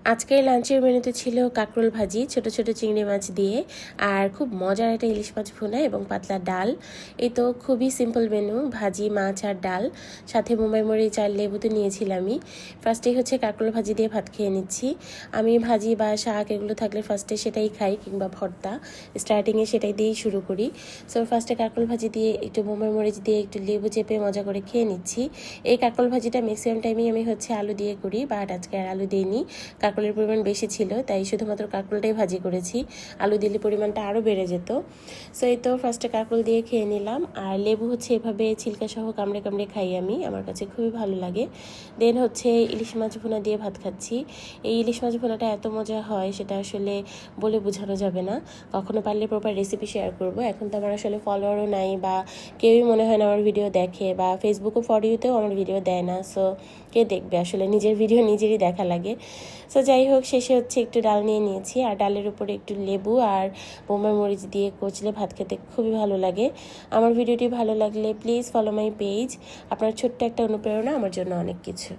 আজকে লাঞ্চের মেনুতে ছিল কাঁকরোল ভাজি, ছোট ছোট চিংড়ি মাছ দিয়ে, আর খুব মজার একটা ইলিশ মাছ ভুনা এবং পাতলা ডাল। এই তো খুবই সিম্পল মেনু, ভাজি, মাছ আর ডাল, সাথে মুম্বাই মরিচ আর লেবু তো নিয়েছিলামই। ফার্স্টেই হচ্ছে কাঁকরোল ভাজি দিয়ে ভাত খেয়ে নিচ্ছি। আমি ভাজি বা শাক এগুলো থাকলে ফার্স্টে সেটাই খাই, কিংবা ভর্তা স্টার্টিংয়ে সেটাই দিয়েই শুরু করি। সো ফার্স্টে কাঁকরোল ভাজি দিয়ে একটু মুম্বাই মরিচ দিয়ে একটু লেবু চেপে মজা করে খেয়ে নিচ্ছি। এই কাঁকরোল ভাজিটা ম্যাক্সিমাম টাইমেই আমি আলু দিয়ে করি, বাট আজকে আর আলু দিইনি। কাঁকরোলের পরিমাণ বেশি ছিল, তাই শুধুমাত্র কাঁকরোলটাই ভাজি করেছি। আলু দিলে পরিমাণটা আরও বেড়ে যেত। সো এই তো ফার্স্টে কাঁকরোল দিয়ে খেয়ে নিলাম, আর লেবু এভাবে ছিলকা সহ কামড়ে কামড়ে খাই আমি, আমার কাছে খুবই ভালো লাগে। দেন ইলিশ মাছ ভুনা দিয়ে ভাত খাচ্ছি। এই ইলিশ মাছ ভুনাটা এত মজা হয় সেটা আসলে বলে বোঝানো যাবে না। কখনো পারলে প্রপার রেসিপি শেয়ার করব। এখন তো আমার আসলে ফলোয়ারও নাই, বা কেউই মনে হয় না আমার ভিডিও দেখে, বা ফেসবুকও ফর ইউতেও আমার ভিডিও দেয় না। সো কে দেখবে, আসলে নিজের ভিডিও নিজেরই দেখা লাগে। সো যাই হোক, শেষে একটু ডাল নিয়ে নিয়েছি, আর ডালের উপরে একটু লেবু আর বোম্বাই মরিচ দিয়ে কচলে ভাত খেতে খুবই ভালো লাগে। আমার ভিডিওটি ভালো লাগলে প্লিজ ফলো মাই পেজ। আপনার ছোট্ট একটা অনুপ্রেরণা আমার জন্য অনেক কিছু।